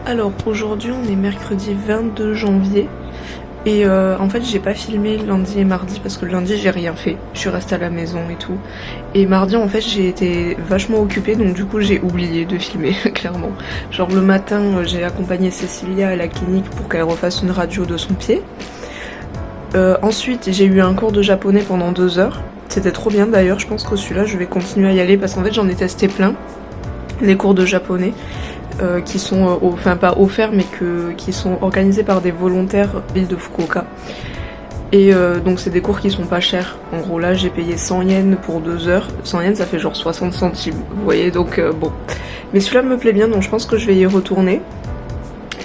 Alors aujourd'hui on est mercredi 22 janvier et en fait j'ai pas filmé lundi et mardi parce que lundi j'ai rien fait, je suis restée à la maison et tout, et mardi en fait j'ai été vachement occupée donc du coup j'ai oublié de filmer clairement. Genre le matin j'ai accompagné Cécilia à la clinique pour qu'elle refasse une radio de son pied. Ensuite j'ai eu un cours de japonais pendant 2 heures, c'était trop bien d'ailleurs, je pense que celui-là je vais continuer à y aller parce qu'en fait j'en ai testé plein, les cours de japonais. Qui sont, enfin pas offerts mais qui sont organisés par des volontaires ville de Fukuoka. Et donc c'est des cours qui sont pas chers. En gros là j'ai payé 100 yens pour 2 heures. 100 yens ça fait genre 60 centimes, vous voyez, donc bon. Mais celui-là me plaît bien donc je pense que je vais y retourner.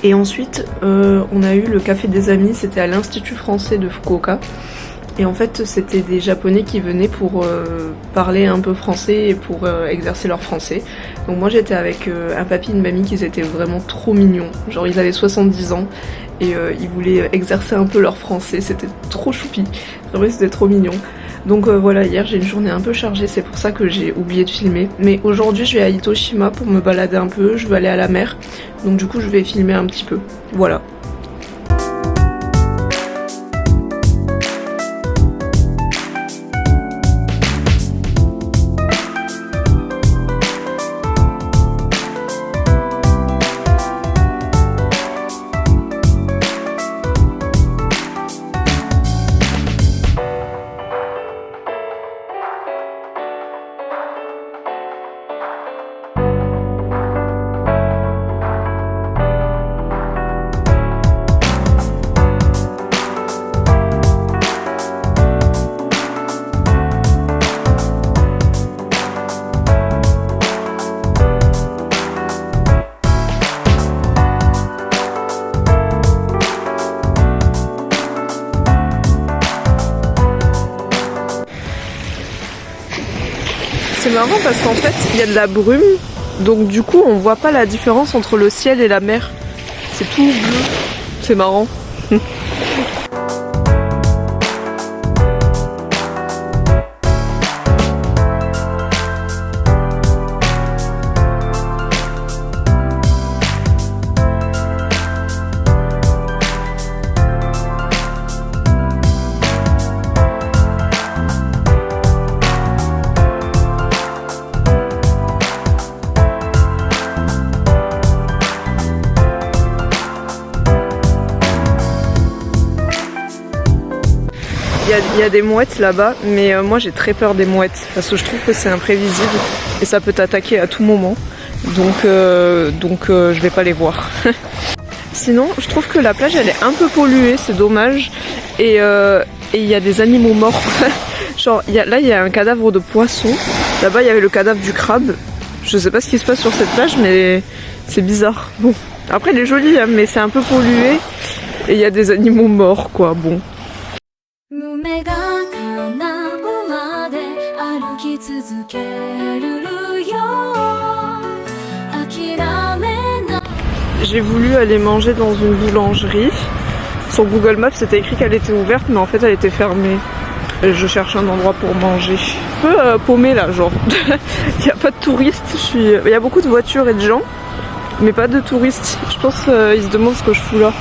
Et ensuite on a eu le café des amis, c'était à l'Institut français de Fukuoka. Et en fait c'était des japonais qui venaient pour parler un peu français et pour exercer leur français. Donc moi j'étais avec un papy et une mamie qui étaient vraiment trop mignons. Genre ils avaient 70 ans et ils voulaient exercer un peu leur français, c'était trop choupi. Vraiment c'était trop mignon. Donc voilà, hier j'ai une journée un peu chargée, c'est pour ça que j'ai oublié de filmer. Mais aujourd'hui je vais à Itoshima pour me balader un peu, je vais aller à la mer. Donc du coup je vais filmer un petit peu, voilà. C'est marrant parce qu'en fait il y a de la brume, donc du coup on voit pas la différence entre le ciel et la mer. C'est tout bleu, c'est marrant. Il y a des mouettes là-bas, mais moi j'ai très peur des mouettes parce que je trouve que c'est imprévisible et ça peut t'attaquer à tout moment. Donc je vais pas les voir. Sinon, je trouve que la plage elle est un peu polluée, c'est dommage. Et il y a des animaux morts. Genre là il y a un cadavre de poisson. Là-bas il y avait le cadavre du crabe. Je sais pas ce qui se passe sur cette plage, mais c'est bizarre. Bon, après elle est jolie, hein, mais c'est un peu pollué et il y a des animaux morts quoi. Bon. J'ai voulu aller manger dans une boulangerie. Sur Google Maps c'était écrit qu'elle était ouverte mais en fait elle était fermée. Et je cherche un endroit pour manger. Un peu paumé là genre. Il n'y a pas de touristes. Il y a beaucoup de voitures et de gens mais pas de touristes. Je pense qu'ils se demandent ce que je fous là.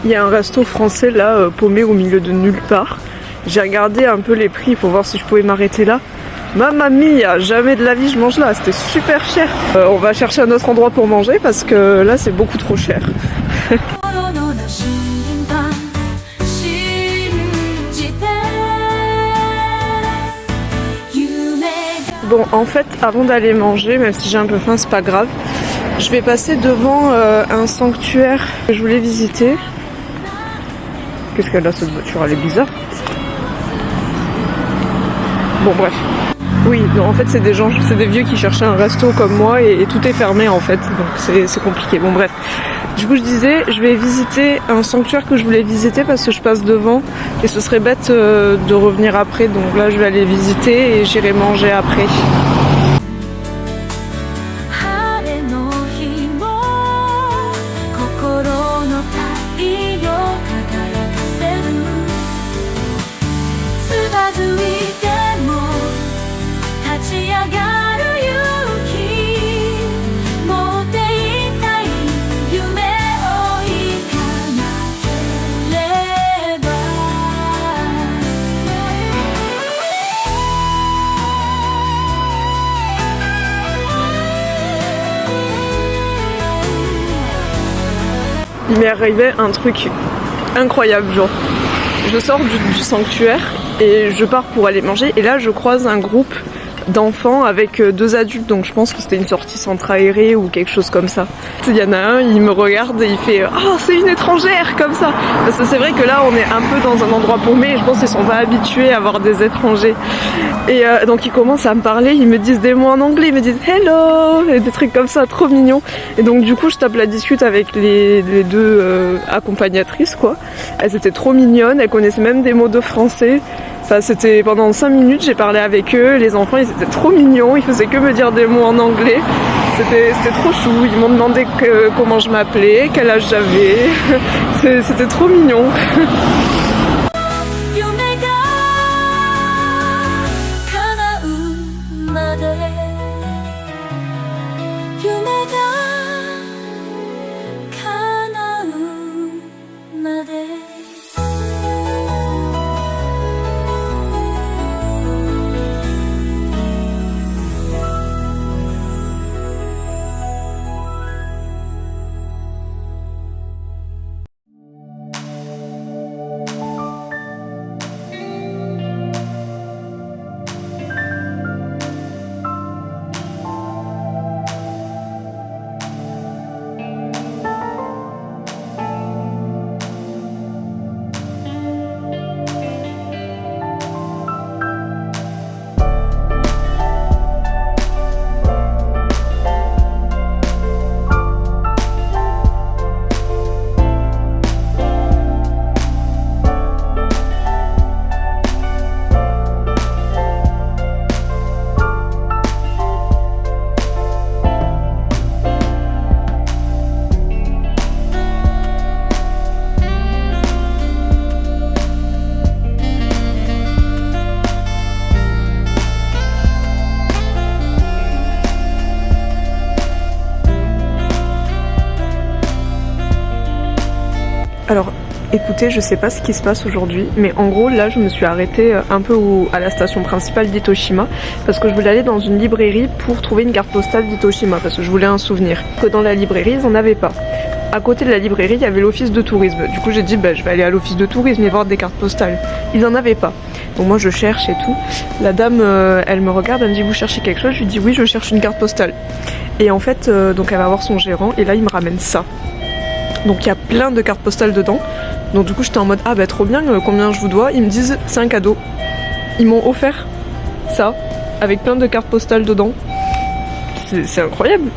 Il y a un resto français là, paumé au milieu de nulle part. J'ai regardé un peu les prix pour voir si je pouvais m'arrêter là. Mamma mia, jamais de la vie je mange là, c'était super cher. On va chercher un autre endroit pour manger parce que là c'est beaucoup trop cher. Bon, en fait, avant d'aller manger, même si j'ai un peu faim, c'est pas grave, je vais passer devant un sanctuaire que je voulais visiter. Qu'est-ce qu'elle a cette voiture? Elle est bizarre. Bon bref. Oui, non, en fait c'est des gens, c'est des vieux qui cherchaient un resto comme moi et tout est fermé en fait, donc c'est compliqué. Bon bref. Du coup je disais, je vais visiter un sanctuaire que je voulais visiter parce que je passe devant et ce serait bête de revenir après, donc là je vais aller visiter et j'irai manger après. il m'est arrivé un truc incroyable, genre. Je sors du sanctuaire et je pars pour aller manger et là je croise un groupe d'enfants avec 2 adultes, donc je pense que c'était une sortie centre aérée ou quelque chose comme ça. Il y en a un, il me regarde et il fait « Oh, c'est une étrangère !» comme ça. Parce que c'est vrai que là, on est un peu dans un endroit paumé et je pense qu'ils sont pas habitués à voir des étrangers. Et donc ils commencent à me parler, ils me disent des mots en anglais, ils me disent « Hello !» et des trucs comme ça, trop mignons. Et donc du coup, je tape la discute avec les 2 accompagnatrices, quoi. Elles étaient trop mignonnes, elles connaissaient même des mots de français. Enfin, c'était pendant 5 minutes, j'ai parlé avec eux, les enfants ils étaient trop mignons, ils faisaient que me dire des mots en anglais. C'était trop chou, ils m'ont demandé comment je m'appelais, quel âge j'avais. C'était trop mignon. Alors, écoutez, je sais pas ce qui se passe aujourd'hui, mais en gros, là, je me suis arrêtée un peu à la station principale d'Itoshima, parce que je voulais aller dans une librairie pour trouver une carte postale d'Itoshima, parce que je voulais un souvenir. Que dans la librairie, ils en avaient pas. À côté de la librairie, il y avait l'office de tourisme. Du coup, j'ai dit, bah, je vais aller à l'office de tourisme et voir des cartes postales. Ils en avaient pas. Donc moi, je cherche et tout. La dame, elle me regarde, elle me dit, vous cherchez quelque chose? Je lui dis, oui, je cherche une carte postale. Et en fait, donc elle va voir son gérant, et là, il me ramène ça. Donc il y a plein de cartes postales dedans. Donc du coup j'étais en mode ah bah trop bien, combien je vous dois? Ils me disent c'est un cadeau. Ils m'ont offert ça avec plein de cartes postales dedans. C'est incroyable.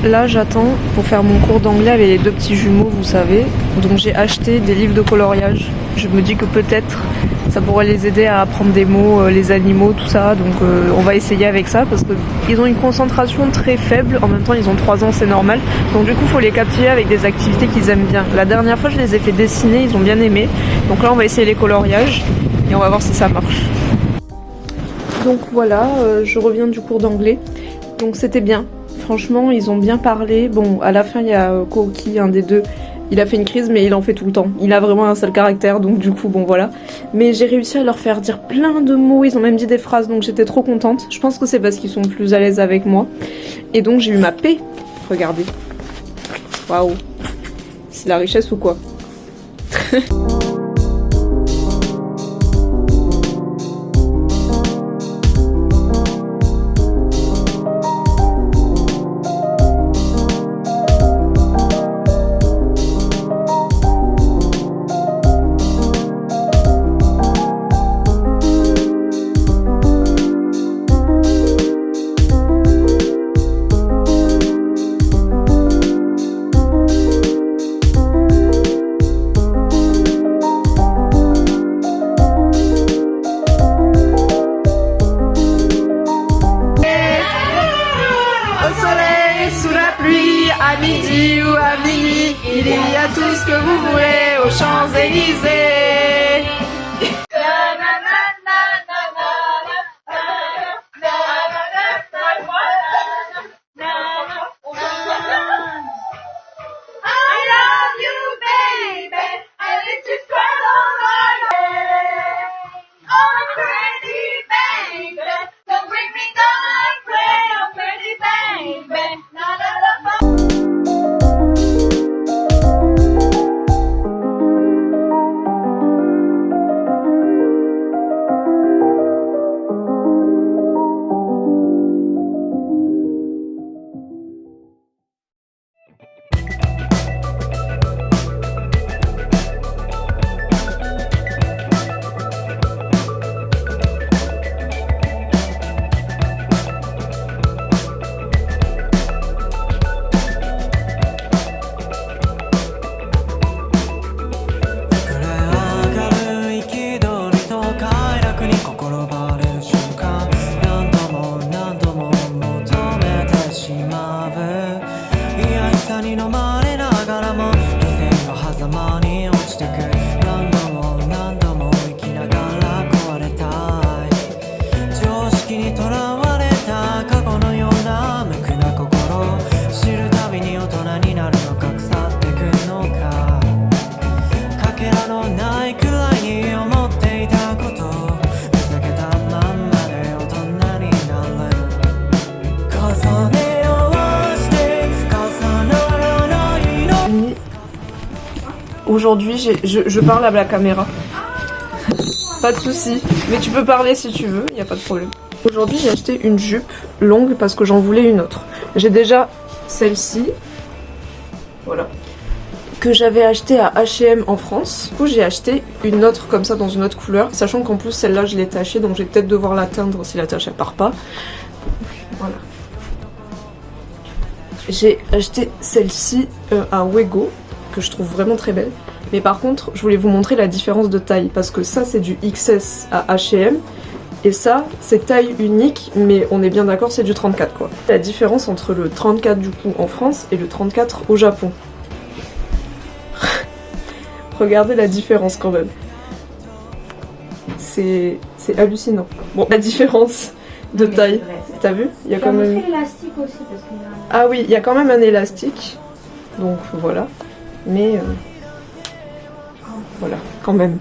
là j'attends pour faire mon cours d'anglais avec les deux petits jumeaux, vous savez. Donc j'ai acheté des livres de coloriage. Je me dis que peut-être ça pourrait les aider à apprendre des mots, les animaux, tout ça. Donc on va essayer avec ça parce qu'ils ont une concentration très faible. En même temps ils ont 3 ans, c'est normal. Donc du coup il faut les captiver avec des activités qu'ils aiment bien. La dernière fois je les ai fait dessiner, ils ont bien aimé. Donc là on va essayer les coloriages et on va voir si ça marche. Donc voilà, je reviens du cours d'anglais. Donc c'était bien. Franchement, ils ont bien parlé. Bon, à la fin, il y a Koki, un des deux. Il a fait une crise, mais il en fait tout le temps. Il a vraiment un seul caractère, donc du coup, bon voilà. Mais j'ai réussi à leur faire dire plein de mots. Ils ont même dit des phrases, donc j'étais trop contente. Je pense que c'est parce qu'ils sont plus à l'aise avec moi. Et donc j'ai eu ma paix. Regardez. Waouh. C'est la richesse ou quoi? À midi ou à minuit, il y a tout ce que vous voulez aux Champs-Élysées. Aujourd'hui, je parle à la caméra. Pas de souci. Mais tu peux parler si tu veux, y a pas de problème. Aujourd'hui, j'ai acheté une jupe longue parce que j'en voulais une autre. J'ai déjà celle-ci. Voilà. Que j'avais acheté à H&M en France. Du coup, j'ai acheté une autre comme ça dans une autre couleur. Sachant qu'en plus, celle-là, je l'ai tachée. Donc, je vais peut-être devoir la teindre si la tache, elle part pas. Voilà. J'ai acheté celle-ci à Wego, que je trouve vraiment très belle. Mais par contre, je voulais vous montrer la différence de taille, parce que ça c'est du XS à H&M, et ça c'est taille unique, mais on est bien d'accord, c'est du 34 quoi. La différence entre le 34 du coup en France et le 34 au Japon. Regardez la différence quand même. C'est hallucinant. Bon, la différence de taille, t'as vu? Il y a quand même... élastique aussi parce qu'il y a... Ah oui, il y a quand même un élastique, donc voilà. Mais voilà, quand même.